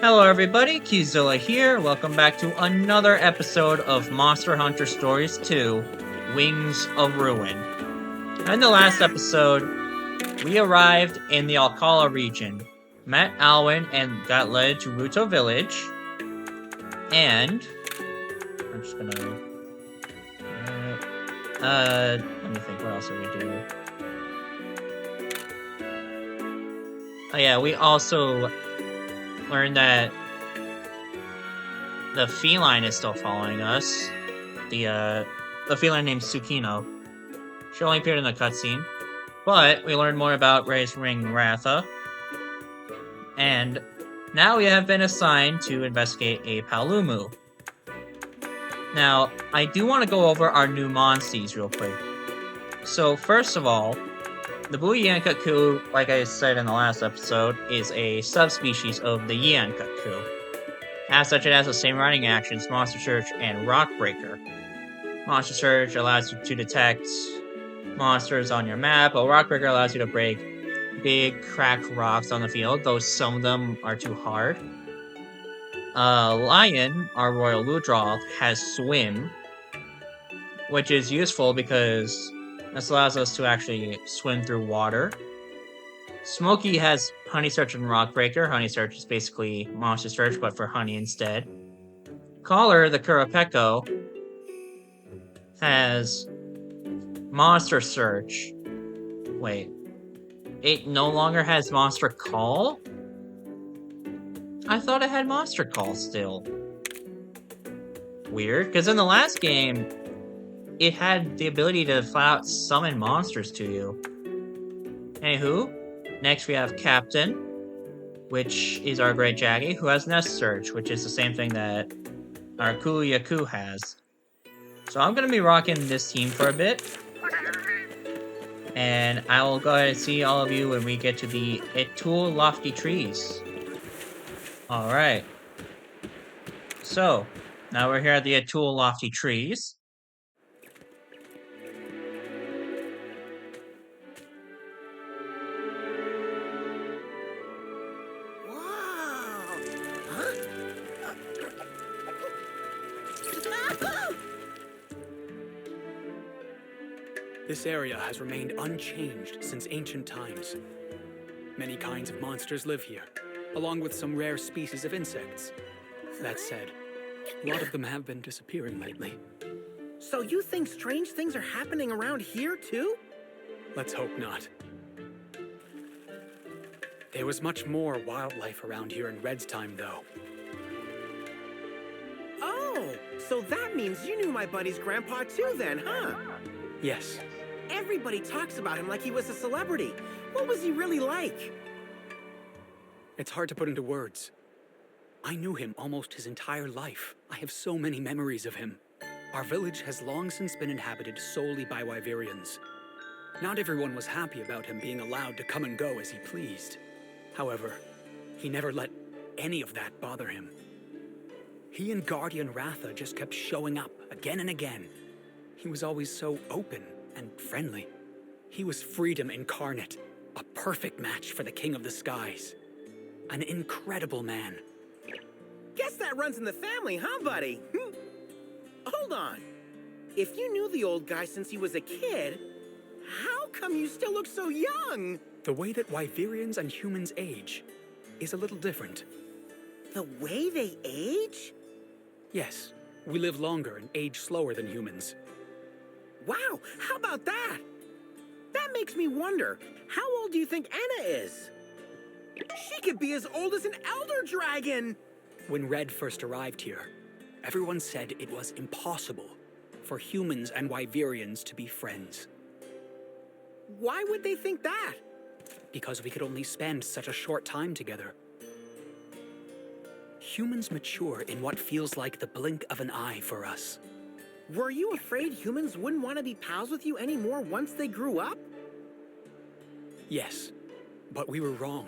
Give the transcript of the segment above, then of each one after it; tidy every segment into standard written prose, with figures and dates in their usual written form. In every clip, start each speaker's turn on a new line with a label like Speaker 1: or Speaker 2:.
Speaker 1: Hello everybody, Qzilla here. Welcome back to another episode of Monster Hunter Stories 2, Wings of Ruin. In the last episode, we arrived in the Alcala region, met Alwyn and got led to Ruto Village, and I'm just gonna let me think, what else did we do? Oh yeah, we also learned that the feline is still following us. The feline named Tsukino. She only appeared in the cutscene. But we learned more about Ray's Ring Ratha. And now we have been assigned to investigate a Paolumu. Now, I do want to go over our new monsties real quick. So first of all, the blue Yian Garuga, like I said in the last episode, is a subspecies of the Yian Garuga. As such, it has the same running actions, Monster Search and Rock Breaker. Monster Search allows you to detect monsters on your map, while Rock Breaker allows you to break big cracked rocks on the field, though some of them are too hard. Lion, our Royal Ludroth, has Swim, which is useful because this allows us to actually swim through water. Smokey has Honey Search and Rock Breaker. Honey Search is basically Monster Search, but for honey instead. Collar, the Kurapeko, has Monster Search. Wait. It no longer has Monster Call? I thought it had Monster Call still. Weird, because in the last game, it had the ability to flat out summon monsters to you. Anywho, next we have Captain, which is our Great Jaggy, who has Nest Search, which is the same thing that our Yaku has. So I'm going to be rocking this team for a bit. And I will go ahead and see all of you when we get to the Etulle Loft Trees. Alright. So, now we're here at the Etulle Loft Trees.
Speaker 2: This area has remained unchanged since ancient times. Many kinds of monsters live here, along with some rare species of insects. That said, a lot of them have been disappearing lately.
Speaker 3: So you think strange things are happening around here too?
Speaker 2: Let's hope not. There was much more wildlife around here in Red's time, though.
Speaker 3: Oh, so that means you knew my buddy's grandpa too then, huh?
Speaker 2: Yes.
Speaker 3: Everybody talks about him like he was a celebrity. What was he really like?
Speaker 2: It's hard to put into words. I knew him almost his entire life. I have so many memories of him. Our village has long since been inhabited solely by Wyverians. Not everyone was happy about him being allowed to come and go as he pleased. However, he never let any of that bother him. He and Guardian Ratha just kept showing up again and again. He was always so open and friendly. He was freedom incarnate, a perfect match for the King of the Skies. An incredible man.
Speaker 3: Guess that runs in the family, huh, buddy? Hold on. If you knew the old guy since he was a kid, how come you still look so young?
Speaker 2: The way that Wyverians and humans age is a little different.
Speaker 3: The way they age?
Speaker 2: Yes, we live longer and age slower than humans.
Speaker 3: Wow, how about that? That makes me wonder, how old do you think Anna is? She could be as old as an elder dragon!
Speaker 2: When Red first arrived here, everyone said it was impossible for humans and Wyverians to be friends.
Speaker 3: Why would they think that?
Speaker 2: Because we could only spend such a short time together. Humans mature in what feels like the blink of an eye for us.
Speaker 3: Were you afraid humans wouldn't want to be pals with you anymore once they grew up?
Speaker 2: Yes, but we were wrong.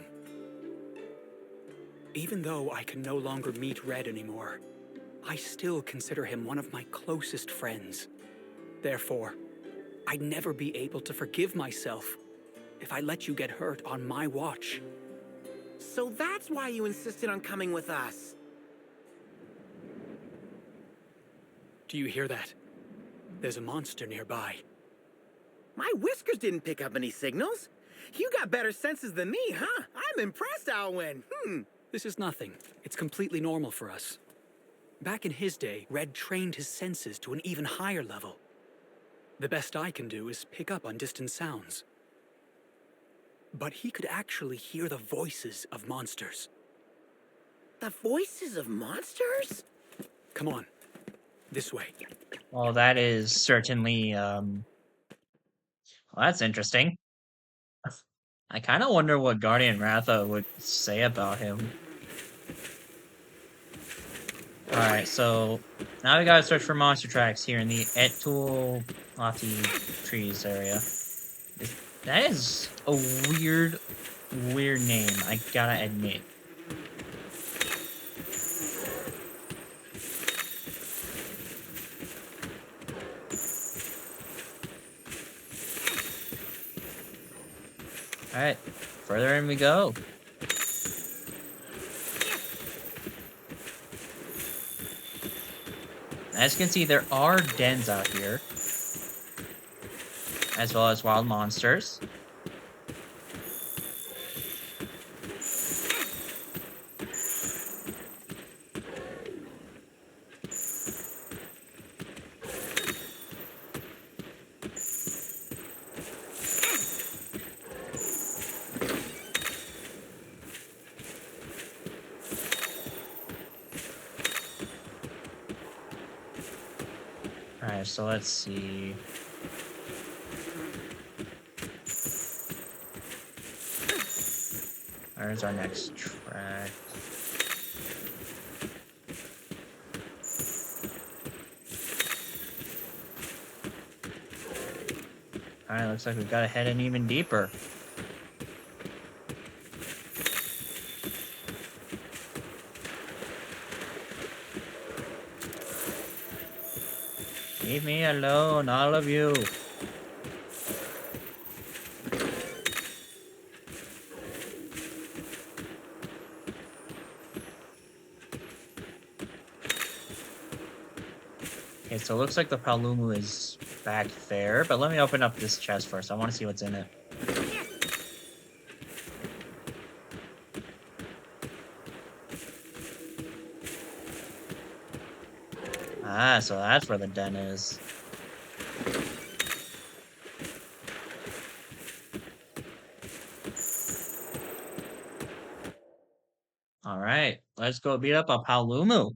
Speaker 2: Even though I can no longer meet Red anymore, I still consider him one of my closest friends. Therefore, I'd never be able to forgive myself if I let you get hurt on my watch.
Speaker 3: So that's why you insisted on coming with us.
Speaker 2: Do you hear that? There's a monster nearby.
Speaker 3: My whiskers didn't pick up any signals. You got better senses than me, huh? I'm impressed, Alwyn.
Speaker 2: This is nothing. It's completely normal for us. Back in his day, Red trained his senses to an even higher level. The best I can do is pick up on distant sounds. But he could actually hear the voices of monsters.
Speaker 3: The voices of monsters?
Speaker 2: Come on. This way.
Speaker 1: Well, that is certainly, well, that's interesting. I kind of wonder what Guardian Ratha would say about him. Alright, so now we gotta search for monster tracks here in the Etulle Loft Trees area. That is a weird name, I gotta admit. Alright, further in we go. As you can see, there are dens out here, as well as wild monsters. Alright, so let's see. There's our next track. Alright, looks like we've got to head in even deeper. Leave me alone, all of you. Okay, so it looks like the Paolumu is back there, but let me open up this chest first. I want to see what's in it. Ah, so that's where the den is. Alright, let's go beat up a Paolumu.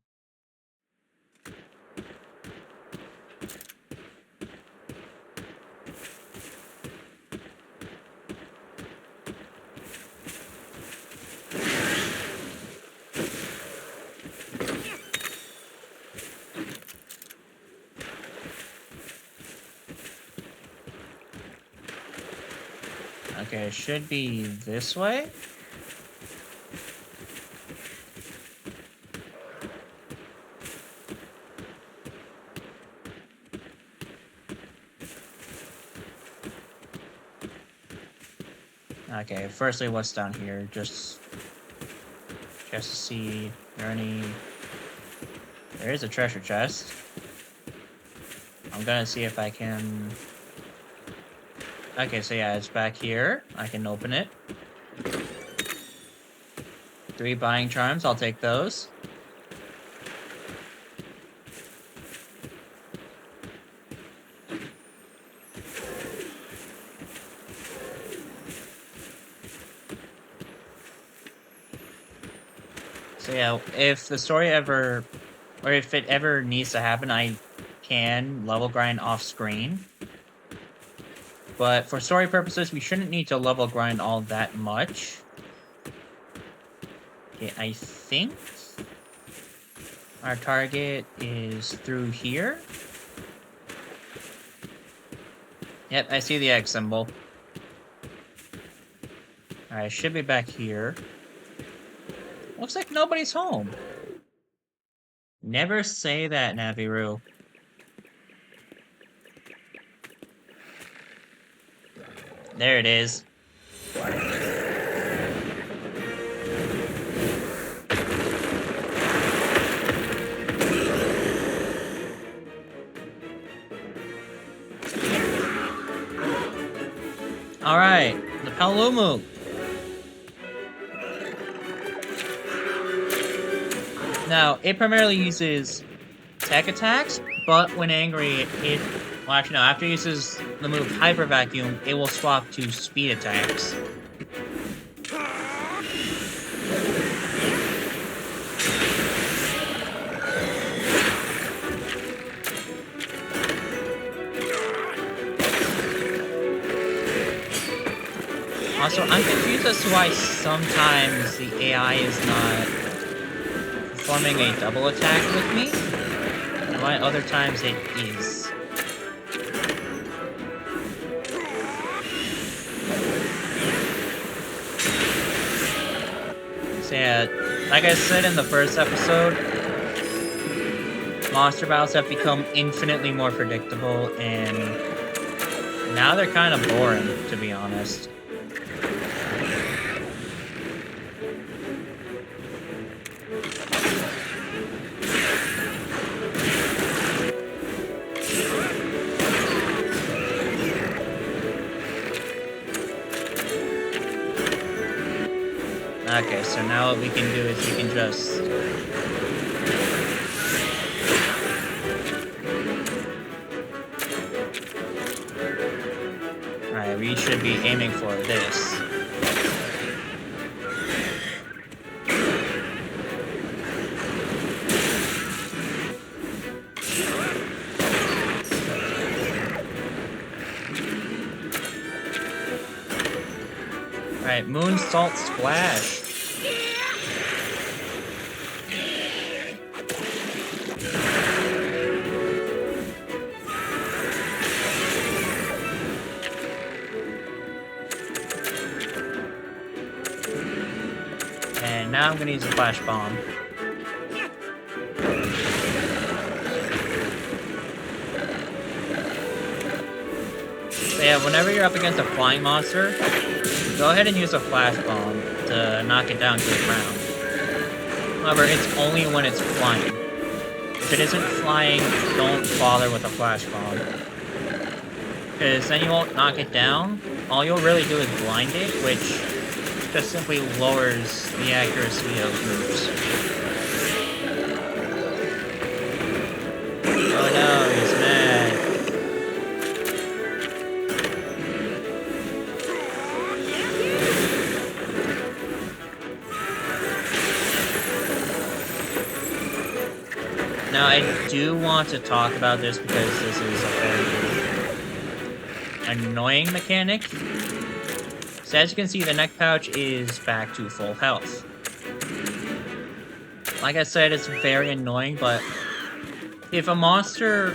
Speaker 1: Okay, it should be this way. Okay, firstly, what's down here? Just to see if there are any... There is a treasure chest. I'm gonna see if I can... Okay, so yeah, it's back here. I can open it. 3 buying charms, I'll take those. So yeah, if the story ever, or if it ever needs to happen, I can level grind off screen. But for story purposes, we shouldn't need to level grind all that much. Okay, I think our target is through here. Yep, I see the egg symbol. Alright, should be back here. Looks like nobody's home. Never say that, Naviru. There it is. Paolumu. Now, it primarily uses tech attacks, but when angry, well, actually, no, after it uses the move Hyper Vacuum, it will swap to speed attacks. Also, I'm confused as to why sometimes the AI is not performing a double attack with me, and why other times it is. So yeah, like I said in the first episode, monster battles have become infinitely more predictable, and now they're kind of boring, to be honest. Okay, so now what we can do is we can just... Alright, we should be aiming for this. Alright, Moon Salt Splash. And now I'm gonna use a Flash Bomb. So yeah, whenever you're up against a flying monster, go ahead and use a Flash Bomb to knock it down to the ground. However, it's only when it's flying. If it isn't flying, don't bother with a Flash Bomb. Because then you won't knock it down. All you'll really do is blind it, which just simply lowers the accuracy of moves. Oh no, he's mad. Now, I do want to talk about this because this is a very annoying mechanic. So as you can see, the neck pouch is back to full health. Like I said, it's very annoying, but if a monster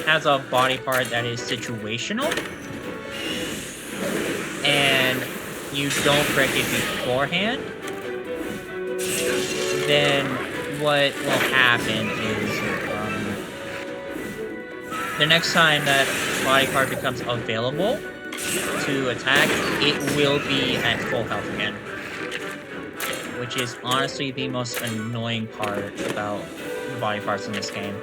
Speaker 1: has a body part that is situational, and you don't break it beforehand, then what will happen is the next time that body part becomes available to attack, it will be at full health again. Which is honestly the most annoying part about the body parts in this game.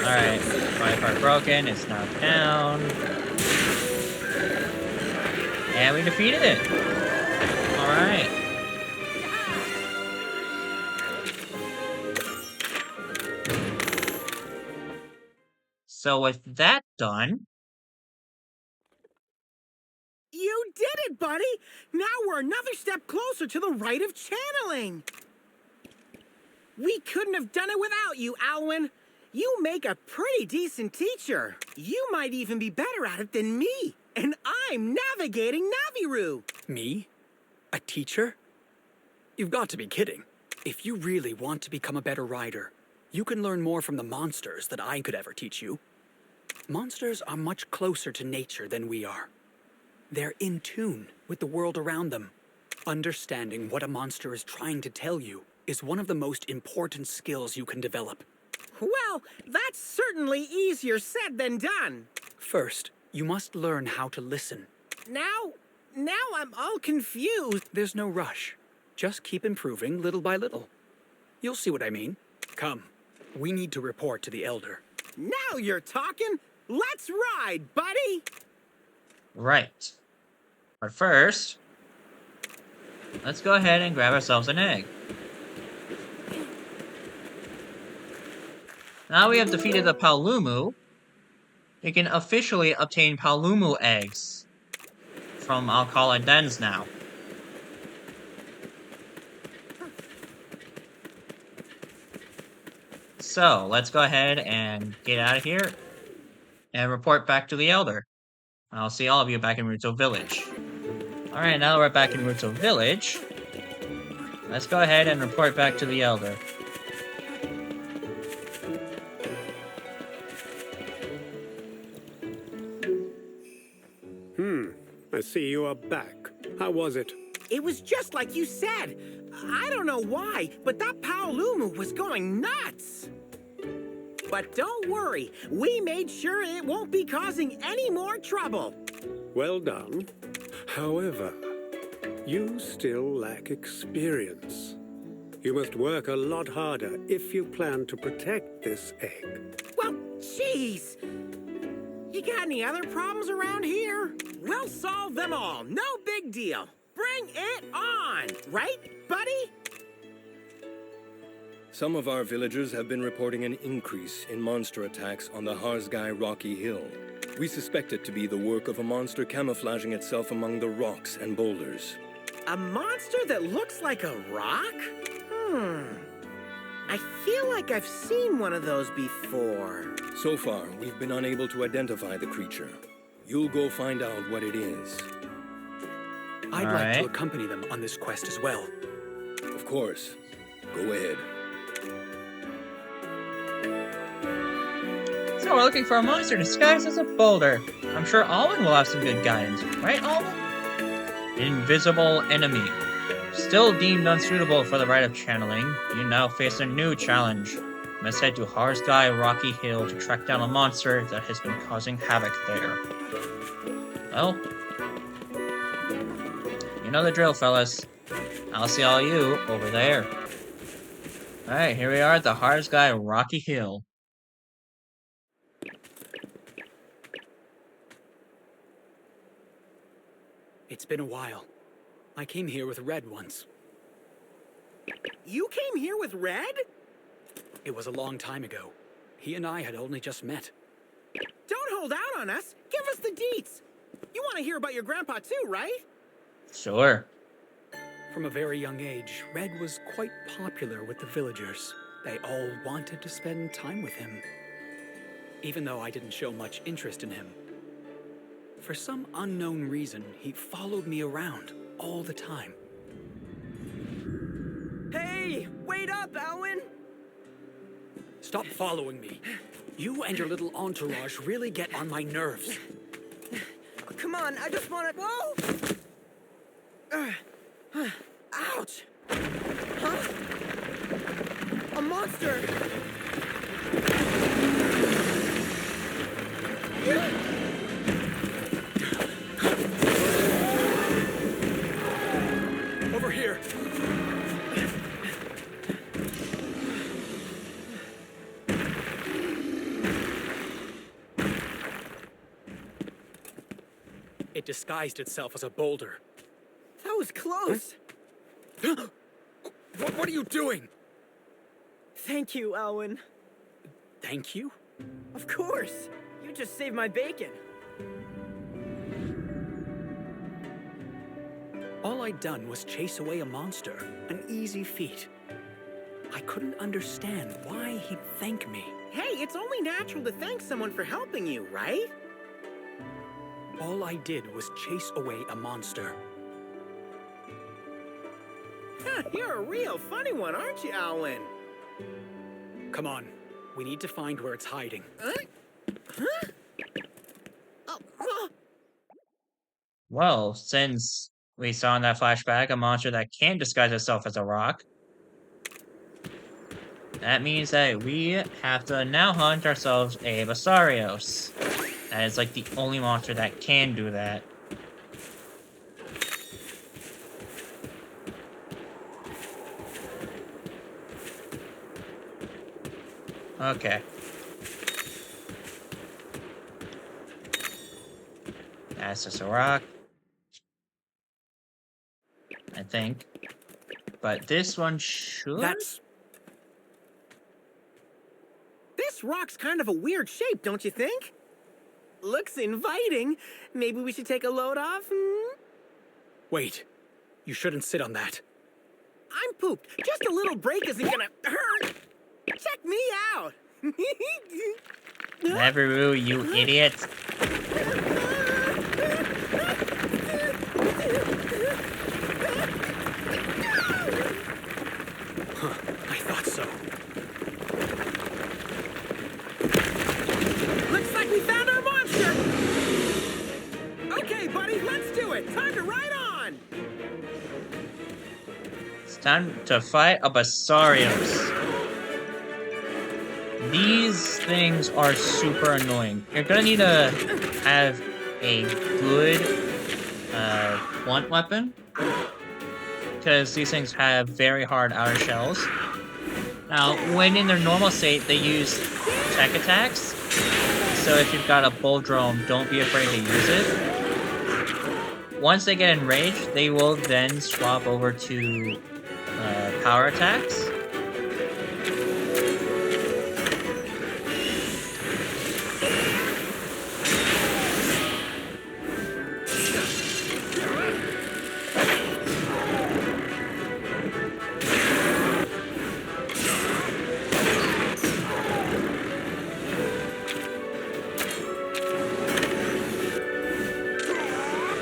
Speaker 1: Alright, body part broken, it's knocked down. And we defeated it! Alright. So with that done...
Speaker 3: You did it, buddy! Now we're another step closer to the Rite of Channeling! We couldn't have done it without you, Alwyn. You make a pretty decent teacher. You might even be better at it than me. And I'm navigating Naviru.
Speaker 2: Me? A teacher? You've got to be kidding. If you really want to become a better rider, you can learn more from the monsters than I could ever teach you. Monsters are much closer to nature than we are. They're in tune with the world around them. Understanding what a monster is trying to tell you is one of the most important skills you can develop.
Speaker 3: Well, that's certainly easier said than done.
Speaker 2: First, You must learn how to listen.
Speaker 3: Now I'm all confused.
Speaker 2: There's no rush. Just keep improving little by little. You'll see what I mean. Come, we need to report to the Elder.
Speaker 3: Now you're talking. Let's ride, buddy.
Speaker 1: Right. But first, let's go ahead and grab ourselves an egg. Now we have defeated the Paolumu, we can officially obtain Paolumu eggs from Alcala dens now. So, let's go ahead and get out of here and report back to the Elder. I'll see all of you back in Ruto Village. Alright, now that we're back in Ruto Village, let's go ahead and report back to the Elder.
Speaker 4: I see you are back. How was it?
Speaker 3: It was just like you said. I don't know why, but that Paolumu was going nuts. But don't worry, we made sure it won't be causing any more trouble.
Speaker 4: Well done. However, you still lack experience. You must work a lot harder if you plan to protect this egg.
Speaker 3: Well, jeez. You got any other problems around here? We'll solve them all. No big deal. Bring it on. Right, buddy?
Speaker 5: Some of our villagers have been reporting an increase in monster attacks on the Harzgai Rocky Hill. We suspect it to be the work of a monster camouflaging itself among the rocks and boulders.
Speaker 3: A monster that looks like a rock? I feel like I've seen one of those before.
Speaker 5: So far, we've been unable to identify the creature. You'll go find out what it is.
Speaker 2: I'd like
Speaker 1: Alright.
Speaker 2: to accompany them on this quest as well.
Speaker 5: Of course. Go ahead.
Speaker 1: So we're looking for a monster disguised as a boulder. I'm sure Alwyn will have some good guidance, right, Alwyn? Invisible enemy. Still deemed unsuitable for the Rite of Channeling, you now face a new challenge. You must head to Harzgai Rocky Hill to track down a monster that has been causing havoc there. Well, you know the drill, fellas. I'll see all you over there. Alright, here we are at the Harzgai Rocky Hill.
Speaker 2: It's been a while. I came here with Red once.
Speaker 3: You came here with Red?
Speaker 2: It was a long time ago. He and I had only just met.
Speaker 3: Don't hold out on us. Give us the deets. You want to hear about your grandpa too, right?
Speaker 1: Sure.
Speaker 2: From a very young age, Red was quite popular with the villagers. They all wanted to spend time with him. Even though I didn't show much interest in him. For some unknown reason, he followed me around all the time.
Speaker 3: Hey, wait up, Alwyn.
Speaker 2: Stop following me. You and your little entourage really get on my nerves.
Speaker 3: Come on, I just want to... Whoa! Ouch! Huh? A monster!
Speaker 2: Over here. It disguised itself as a boulder.
Speaker 3: That was close.
Speaker 2: What are you doing?
Speaker 6: Thank you, Alwyn.
Speaker 2: Thank you?
Speaker 6: Of course. You just saved my bacon.
Speaker 2: All I'd done was chase away a monster, an easy feat. I couldn't understand why he'd thank me.
Speaker 3: Hey, it's only natural to thank someone for helping you, right?
Speaker 2: All I did was chase away a monster.
Speaker 3: You're a real funny one, aren't you, Alwyn?
Speaker 2: Come on, we need to find where it's hiding.
Speaker 1: Well, since we saw in that flashback a monster that can disguise itself as a rock, that means that we have to now hunt ourselves a Basarios. That is like the only monster that can do that. Okay. That's just a rock. I think. But this one should?
Speaker 3: This rock's kind of a weird shape, don't you think? Looks inviting. Maybe we should take a load off?
Speaker 2: Wait. You shouldn't sit on that.
Speaker 3: I'm pooped. Just a little break isn't gonna hurt. Check me out.
Speaker 1: Neveru, you idiot.
Speaker 2: I thought so.
Speaker 3: Looks like we found our monster. Okay, buddy, let's do it. Time to ride on.
Speaker 1: It's time to fight a Basarios. These things are super annoying. You're gonna need to have a good blunt weapon, because these things have very hard outer shells. Now, when in their normal state, they use tech attacks, so if you've got a bull drone, don't be afraid to use it. Once they get enraged, they will then swap over to power attacks.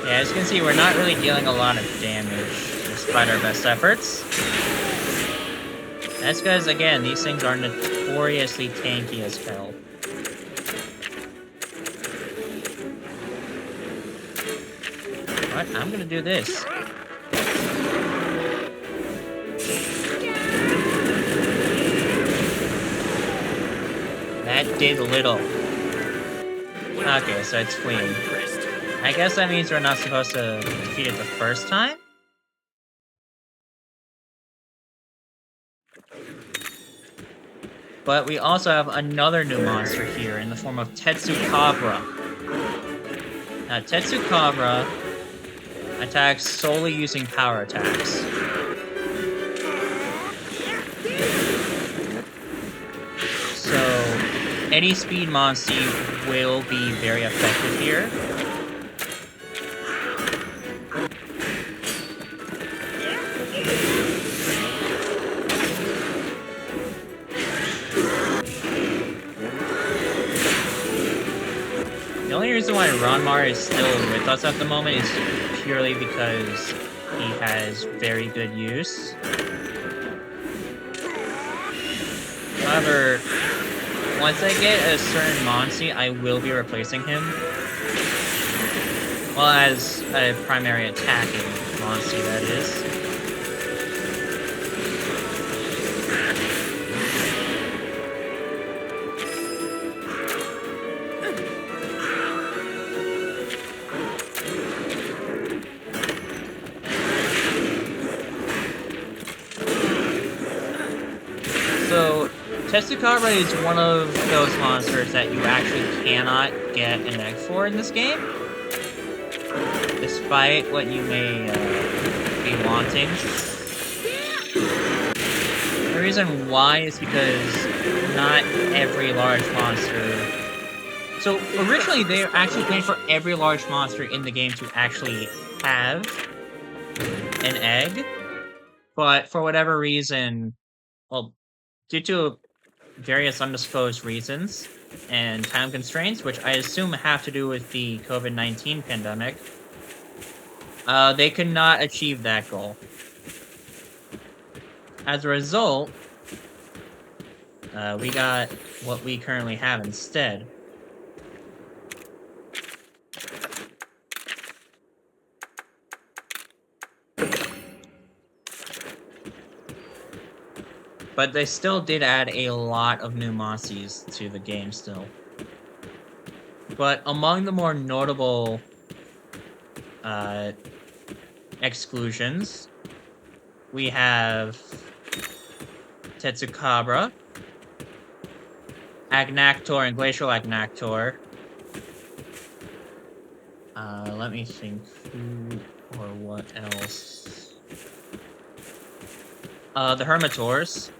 Speaker 1: Yeah, as you can see, we're not really dealing a lot of damage, despite our best efforts. That's because, again, these things are notoriously tanky as hell. But I'm gonna do this. That did little. Okay, so it's fleeing. I guess that means we're not supposed to defeat it the first time? But we also have another new monster here in the form of Tetsukabra. Now, Tetsukabra attacks solely using power attacks. So, any speed monstie will be very effective here. The only reason why Ranmar is still with us at the moment is purely because he has very good use. However, once I get a certain monstie, I will be replacing him. Well, as a primary attacking monstie, that is. So, Tetsukabra is one of those monsters that you actually cannot get an egg for in this game, despite what you may be wanting. The reason why is because not every large monster... So, originally they were actually planning for every large monster in the game to actually have an egg, but for whatever reason, well, due to various undisclosed reasons and time constraints, which I assume have to do with the COVID-19 pandemic, they could not achieve that goal. As a result, we got what we currently have instead. But they still did add a lot of new monsties to the game still. But among the more notable exclusions, we have Tetsukabra, Agnactor and Glacial Agnactor. Let me think who or what else. The Hermitors.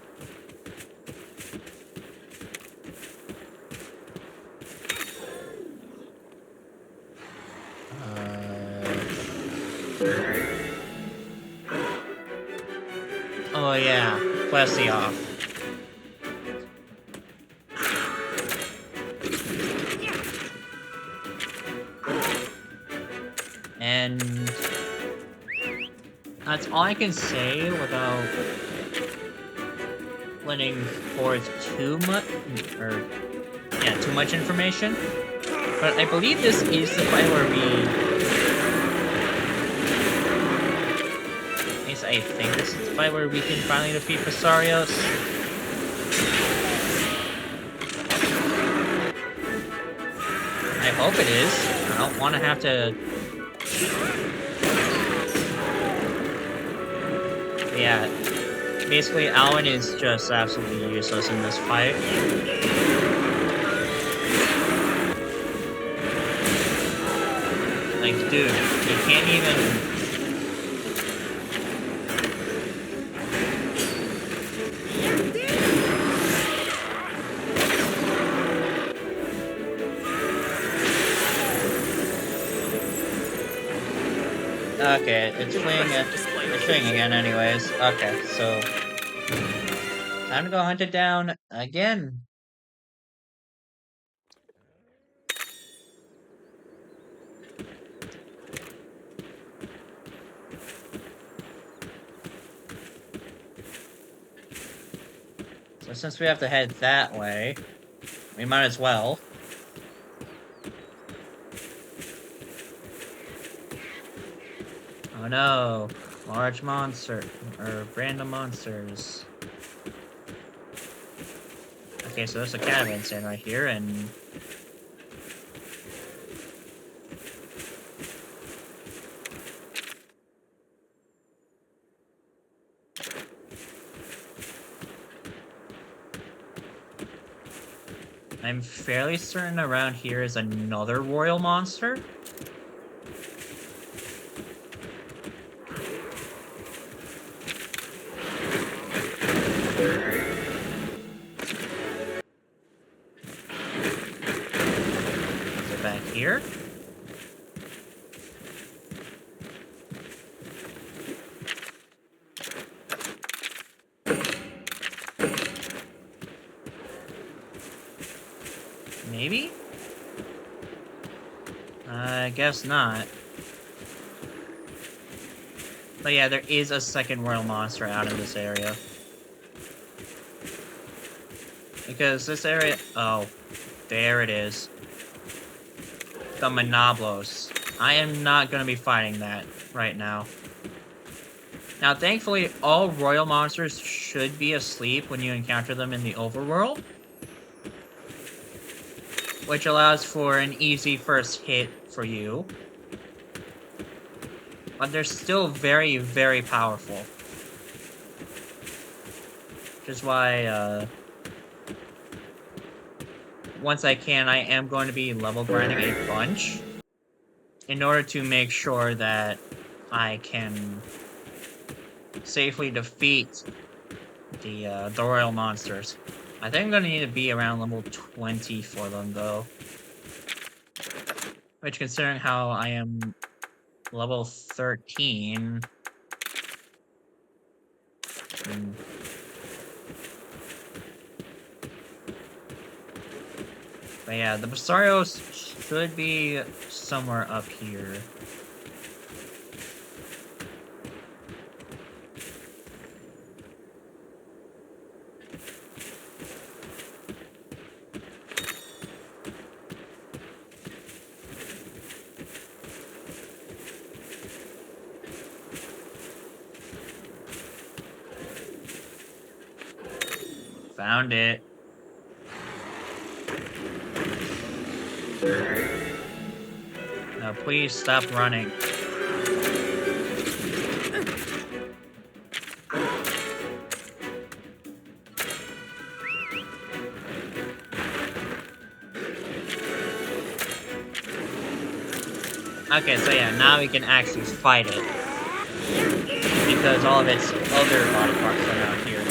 Speaker 1: Oh yeah, Plesioff. And that's all I can say without letting forth too much information. But I believe this is the fight where I think this is the fight where we can finally defeat Basarios. I hope it is. I don't want to have to... Yeah, basically Alwyn is just absolutely useless in this fight. Like, dude, he can't even... Okay, it's swinging again anyways. Okay, so... time to go hunt it down again. So since we have to head that way, we might as well. Oh no, large monster, or random monsters. Okay, so there's a caravan stand right here, and... I'm fairly certain around here is another royal monster. Is it back here? Maybe? I guess not. But yeah, there is a second royal monster out in this area. Because this area... oh, there it is. The Monoblos. I am not going to be fighting that right now. Now, thankfully, all royal monsters should be asleep when you encounter them in the overworld, which allows for an easy first hit for you. But they're still very, very powerful. Which is why, once I can, I am going to be level grinding a bunch in order to make sure that I can safely defeat the royal monsters. I think I'm gonna need to be around level 20 for them, though. Which, considering how I am level 13... But yeah, the Basarios should be somewhere up here. Found it. Please stop running. Okay, so yeah, now we can actually fight it. Because all of its other body parts are now here.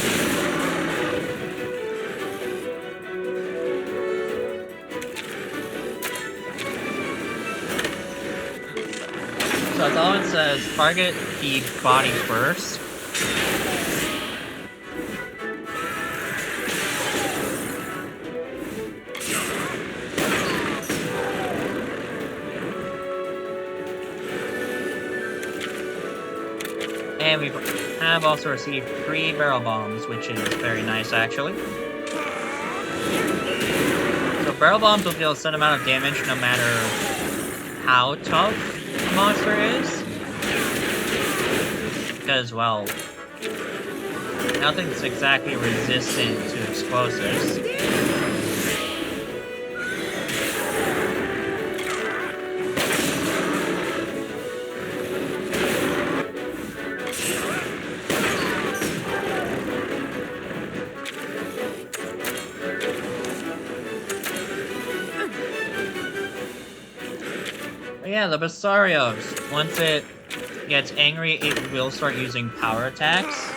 Speaker 1: So as Owen says, target the body first. And we have also received 3 barrel bombs, which is very nice, actually. So barrel bombs will deal a set amount of damage no matter how tough the monster is. Because, well, nothing's exactly resistant to explosives. Yeah, the Basarios. Once it gets angry, it will start using power attacks.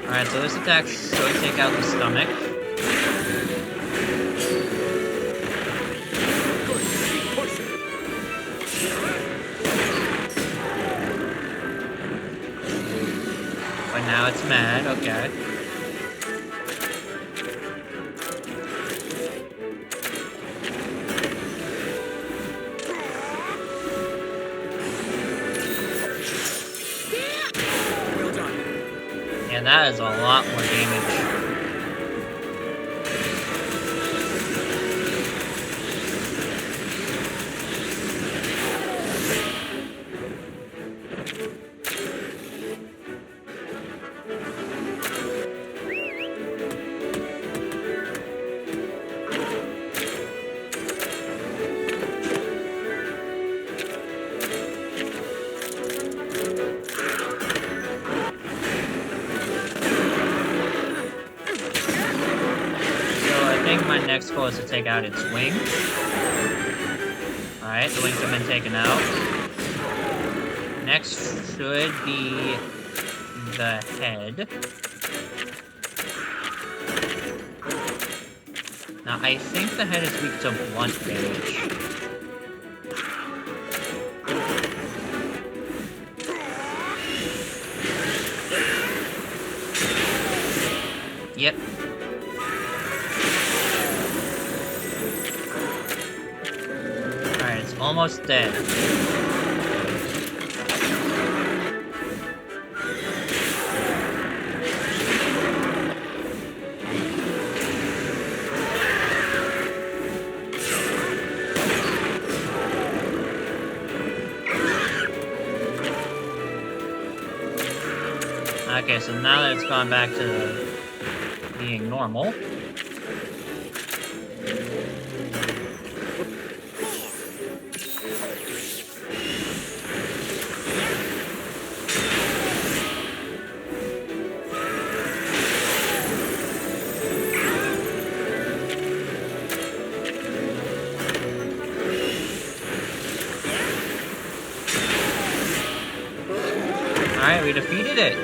Speaker 1: Alright, so this attack's so we take out the stomach. But now it's mad, okay.
Speaker 2: Well done.
Speaker 1: Yeah, that is a lot more damage. My next goal is to take out its wings. Alright, the wings have been taken out. Next should be the head. Now, I think the head is weak to blunt damage. Yep. Alright, it's almost dead. Okay, so now that it's gone back to being normal. Alright, we defeated it.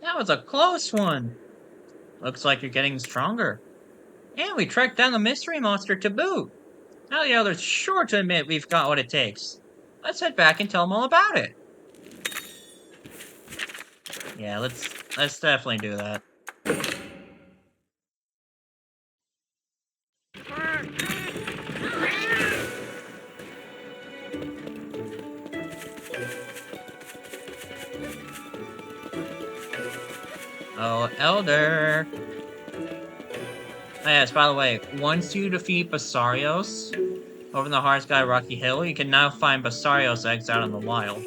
Speaker 1: That was a close one. Looks like you're getting stronger. And we tracked down the mystery monster to boot. Now the other's sure to admit we've got what it takes. Let's head back and tell them all about it. Yeah, let's definitely do that. Oh, Elder. Oh, yes, by the way, once you defeat Basarios over in the Harzgai Rocky Hill, you can now find Basarios eggs out in the wild.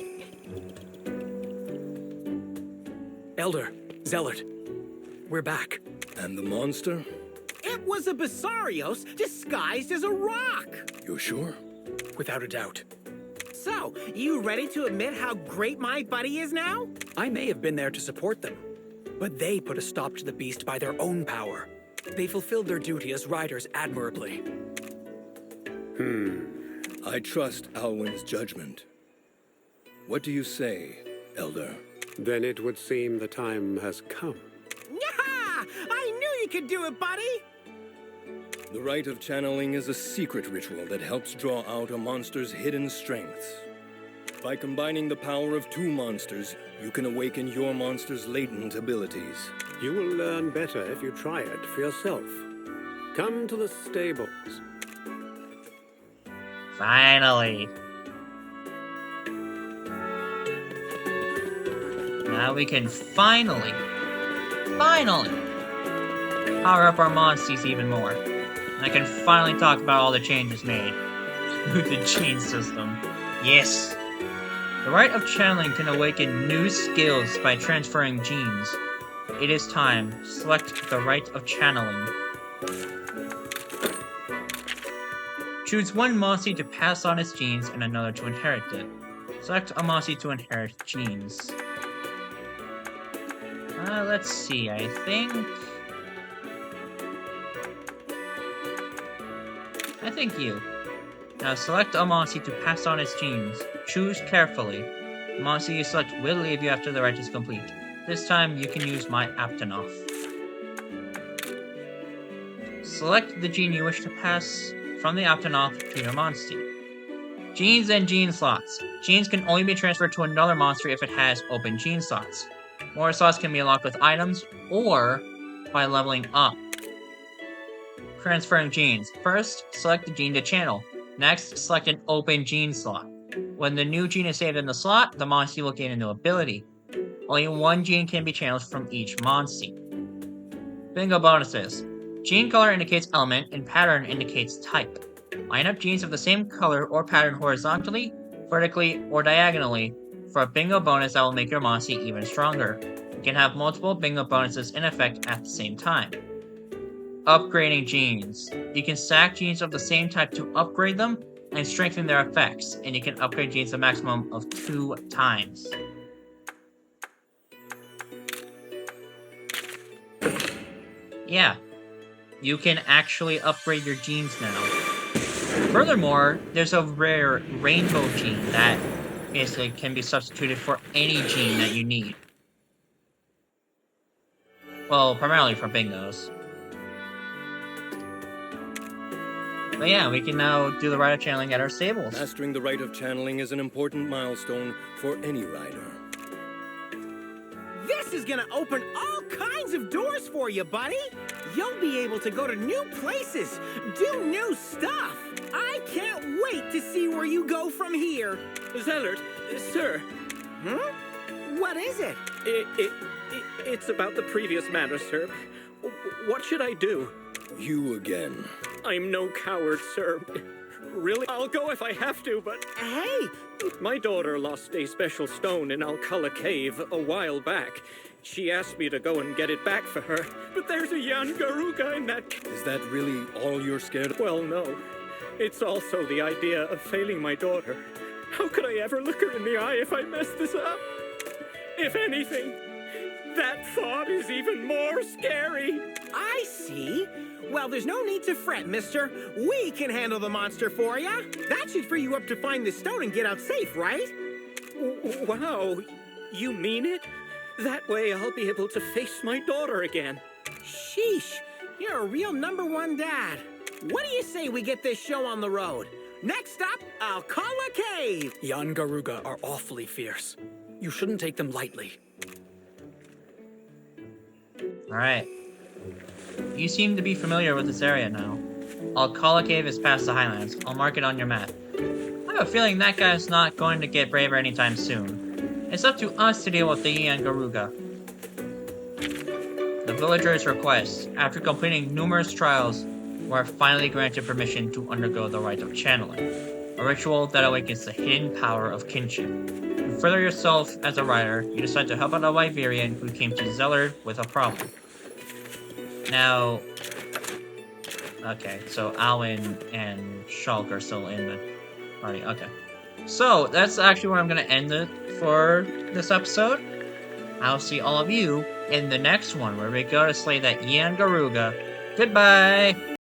Speaker 2: Elder, Zealot, we're back.
Speaker 5: And the monster?
Speaker 3: It was a Basarios disguised as a rock.
Speaker 5: You're sure?
Speaker 2: Without a doubt.
Speaker 3: So, you ready to admit how great my buddy is now?
Speaker 2: I may have been there to support them, but they put a stop to the beast by their own power. They fulfilled their duty as riders admirably.
Speaker 5: I trust Alwyn's judgment. What do you say, Elder?
Speaker 4: Then it would seem the time has come.
Speaker 3: Yaha! I knew you could do it, buddy!
Speaker 5: The Rite of Channeling is a secret ritual that helps draw out a monster's hidden strengths. By combining the power of two monsters, you can awaken your monster's latent abilities.
Speaker 4: You will learn better if you try it for yourself. Come to the stables.
Speaker 1: Finally. Now we can finally power up our monsties even more. And I can finally talk about all the changes made with the gene system. Yes! The Rite of Channeling can awaken new skills by transferring genes. It is time. Select the Rite of Channeling. Choose one monstie to pass on its genes and another to inherit it. Select a monstie to inherit genes. Let's see, I think you. Now select a monstie to pass on its genes. Choose carefully. The monstie you select will leave you after the rite is complete. This time you can use my Aptonoff. Select the gene you wish to pass from the Aptonoff to your monstie. Genes and gene slots. Genes can only be transferred to another monster if it has open gene slots. More slots can be unlocked with items or by leveling up. Transferring genes. First, select the gene to channel. Next, select an open gene slot. When the new gene is saved in the slot, the monstie will gain a new ability. Only one gene can be channeled from each monstie. Bingo bonuses. Gene color indicates element and pattern indicates type. Line up genes of the same color or pattern horizontally, vertically, or diagonally for a bingo bonus that will make your monstie even stronger. You can have multiple bingo bonuses in effect at the same time. Upgrading genes. You can stack genes of the same type to upgrade them and strengthen their effects, and you can upgrade genes a maximum of 2 times. Yeah, you can actually upgrade your genes now. Furthermore, there's a rare rainbow gene that basically can be substituted for any gene that you need. Well, primarily for bingos. But yeah, we can now do the Rite of Channeling at our stables.
Speaker 5: Mastering the Rite of Channeling is an important milestone for any rider.
Speaker 3: This is gonna open all kinds of doors for you, buddy! You'll be able to go to new places, do new stuff! I can't wait to see where you go from here!
Speaker 2: Zealot, sir.
Speaker 3: Huh? What is it?
Speaker 2: It's about the previous matter, sir. What should I do?
Speaker 5: You again.
Speaker 2: I'm no coward, sir. Really, I'll go if I have to, but...
Speaker 3: Hey!
Speaker 2: My daughter lost a special stone in Alcala Cave a while back. She asked me to go and get it back for her, but there's a Yian Garuga in that...
Speaker 5: Is that really all you're scared of?
Speaker 2: Well, no. It's also the idea of failing my daughter. How could I ever look her in the eye if I mess this up? If anything, that thought is even more scary.
Speaker 3: I see. Well, there's no need to fret, mister. We can handle the monster for ya. That should free you up to find the stone and get out safe, right?
Speaker 2: Wow, you mean it? That way I'll be able to face my daughter again.
Speaker 3: Sheesh, you're a real #1 dad. What do you say we get this show on the road? Next up, Alcala Cave.
Speaker 2: Yian Garuga are awfully fierce. You shouldn't take them lightly.
Speaker 1: Alright. You seem to be familiar with this area now. Alcala Cave is past the Highlands. I'll mark it on your map. I have a feeling that guy's not going to get braver anytime soon. It's up to us to deal with the Yian Garuga. villager's request, after completing numerous trials, we are finally granted permission to undergo the Rite of Channeling, a ritual that awakens the hidden power of kinship. To further yourself as a rider, you decide to help out a Wyverian who came to Zellard with a problem. Now, okay, so Alwyn and Shulk are still in the party. Okay. So, that's actually where I'm going to end it for this episode. I'll see all of you in the next one, where we go to slay that Yian Garuga. Goodbye!